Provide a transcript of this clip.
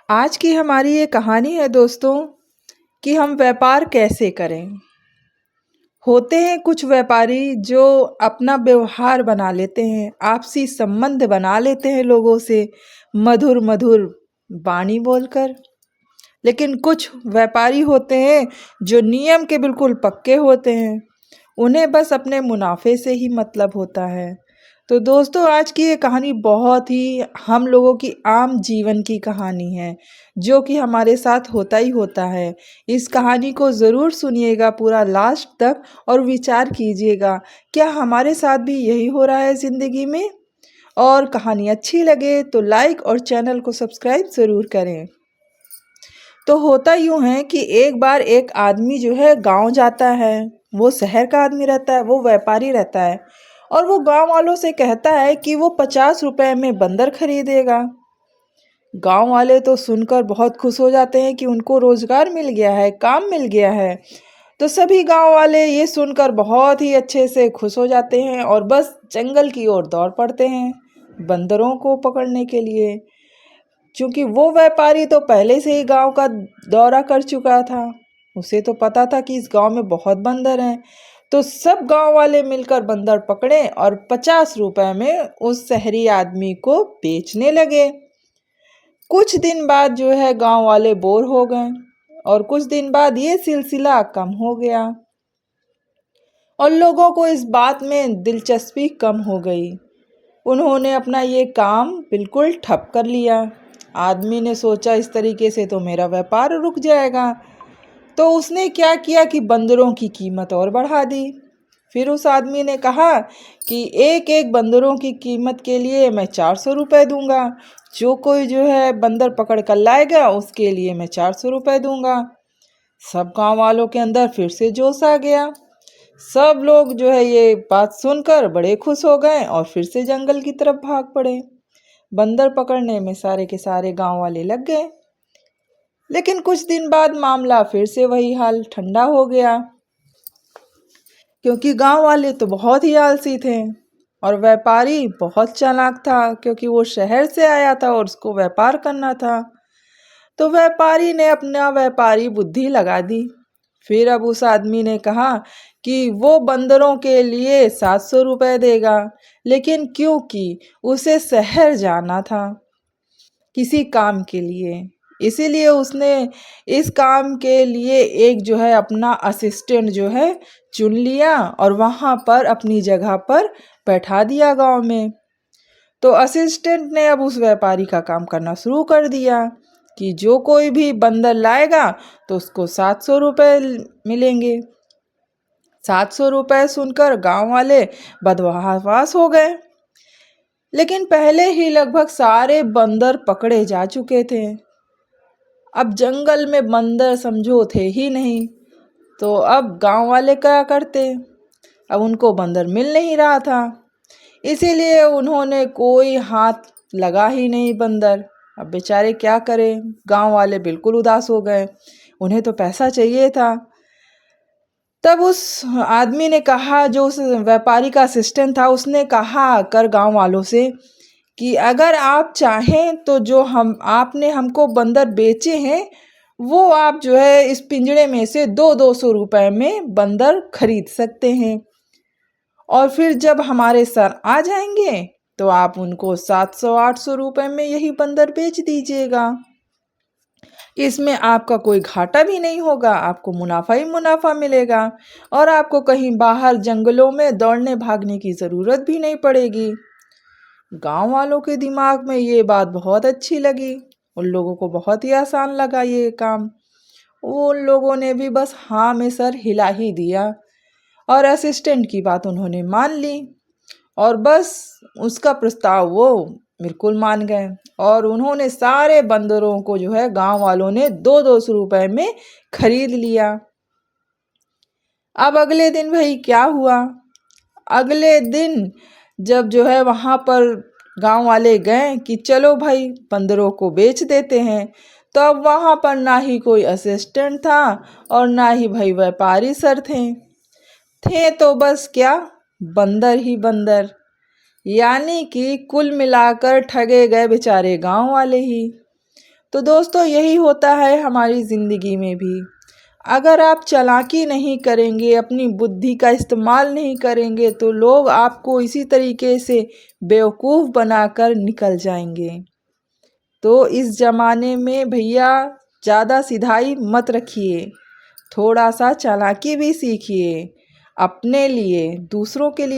आज की हमारी ये कहानी है दोस्तों कि हम व्यापार कैसे करें। होते हैं कुछ व्यापारी जो अपना व्यवहार बना लेते हैं, आपसी संबंध बना लेते हैं लोगों से मधुर मधुर वाणी बोलकर। लेकिन कुछ व्यापारी होते हैं जो नियम के बिल्कुल पक्के होते हैं, उन्हें बस अपने मुनाफे से ही मतलब होता है। तो दोस्तों, आज की ये कहानी बहुत ही हम लोगों की आम जीवन की कहानी है, जो कि हमारे साथ होता ही होता है। इस कहानी को ज़रूर सुनिएगा पूरा लास्ट तक और विचार कीजिएगा, क्या हमारे साथ भी यही हो रहा है ज़िंदगी में। और कहानी अच्छी लगे तो लाइक और चैनल को सब्सक्राइब ज़रूर करें। तो होता यूँ है कि एक बार एक आदमी जो है गांव जाता है। वो शहर का आदमी रहता है, वो व्यापारी रहता है, और वो गांव वालों से कहता है कि वो 50 रुपए में बंदर खरीदेगा। गांव वाले तो सुनकर बहुत खुश हो जाते हैं कि उनको रोजगार मिल गया है, काम मिल गया है। तो सभी गांव वाले ये सुनकर बहुत ही अच्छे से खुश हो जाते हैं और बस जंगल की ओर दौड़ पड़ते हैं बंदरों को पकड़ने के लिए। क्योंकि वो व्यापारी तो पहले से ही गांव का दौरा कर चुका था, उसे तो पता था कि इस गांव में बहुत बंदर हैं। तो सब गांव वाले मिलकर बंदर पकड़े और 50 रुपए में उस शहरी आदमी को बेचने लगे। कुछ दिन बाद जो है गांव वाले बोर हो गए और कुछ दिन बाद ये सिलसिला कम हो गया और लोगों को इस बात में दिलचस्पी कम हो गई। उन्होंने अपना ये काम बिल्कुल ठप कर लिया। आदमी ने सोचा इस तरीके से तो मेरा व्यापार रुक जाएगा। तो उसने क्या किया कि बंदरों की कीमत और बढ़ा दी। फिर उस आदमी ने कहा कि एक एक बंदरों की कीमत के लिए मैं 400 रुपये दूंगा। जो कोई जो है बंदर पकड़ कर लाएगा उसके लिए मैं 400 रुपये दूंगा। सब गांव वालों के अंदर फिर से जोश आ गया। सब लोग जो है ये बात सुनकर बड़े खुश हो गए और फिर से जंगल की तरफ भाग पड़े। बंदर पकड़ने में सारे के सारे गांव वाले लग गए। लेकिन कुछ दिन बाद मामला फिर से वही हाल ठंडा हो गया, क्योंकि गांव वाले तो बहुत ही आलसी थे और व्यापारी बहुत चालाक था, क्योंकि वो शहर से आया था और उसको व्यापार करना था। तो व्यापारी ने अपना व्यापारी बुद्धि लगा दी। फिर अब उस आदमी ने कहा कि वो बंदरों के लिए 700 रुपये देगा, लेकिन क्योंकि उसे शहर जाना था किसी काम के लिए, इसीलिए उसने इस काम के लिए एक जो है अपना असिस्टेंट जो है चुन लिया और वहाँ पर अपनी जगह पर बैठा दिया गांव में। तो असिस्टेंट ने अब उस व्यापारी का काम करना शुरू कर दिया कि जो कोई भी बंदर लाएगा तो उसको 700 रुपये मिलेंगे। 700 रुपये सुनकर गांव वाले बदहवास हो गए। लेकिन पहले ही लगभग सारे बंदर पकड़े जा चुके थे। अब जंगल में बंदर समझो थे ही नहीं। तो अब गांव वाले क्या करते, अब उनको बंदर मिल नहीं रहा था, इसीलिए उन्होंने कोई हाथ लगा ही नहीं बंदर। अब बेचारे क्या करें, गांव वाले बिल्कुल उदास हो गए, उन्हें तो पैसा चाहिए था। तब उस आदमी ने कहा, जो उस व्यापारी का असिस्टेंट था, उसने कहा कर गांव वालों से कि अगर आप चाहें तो जो हम आपने हमको बंदर बेचे हैं वो आप जो है इस पिंजड़े में से 200-200 रुपये में बंदर खरीद सकते हैं, और फिर जब हमारे सर आ जाएंगे तो आप उनको 700-800 रुपये में यही बंदर बेच दीजिएगा। इसमें आपका कोई घाटा भी नहीं होगा, आपको मुनाफा ही मुनाफा मिलेगा और आपको कहीं बाहर जंगलों में दौड़ने भागने की ज़रूरत भी नहीं पड़ेगी। गांव वालों के दिमाग में ये बात बहुत अच्छी लगी, उन लोगों को बहुत ही आसान लगा ये काम। उन लोगों ने भी बस हाँ में सर हिला ही दिया और असिस्टेंट की बात उन्होंने मान ली और बस उसका प्रस्ताव वो बिल्कुल मान गए और उन्होंने सारे बंदरों को जो है गांव वालों ने 200-200 रुपये में खरीद लिया। अब अगले दिन भाई क्या हुआ, अगले दिन जब जो है वहाँ पर गांव वाले गए कि चलो भाई बंदरों को बेच देते हैं, तो अब वहाँ पर ना ही कोई असिस्टेंट था और ना ही भाई व्यापारी सर थे तो बस क्या, बंदर ही बंदर। यानी कि कुल मिलाकर ठगे गए बेचारे गांव वाले ही। तो दोस्तों यही होता है हमारी ज़िंदगी में भी। अगर आप चालाकी नहीं करेंगे, अपनी बुद्धि का इस्तेमाल नहीं करेंगे, तो लोग आपको इसी तरीके से बेवकूफ़ बनाकर निकल जाएंगे। तो इस ज़माने में भैया ज़्यादा सिधाई मत रखिए, थोड़ा सा चालाकी भी सीखिए, अपने लिए, दूसरों के लिए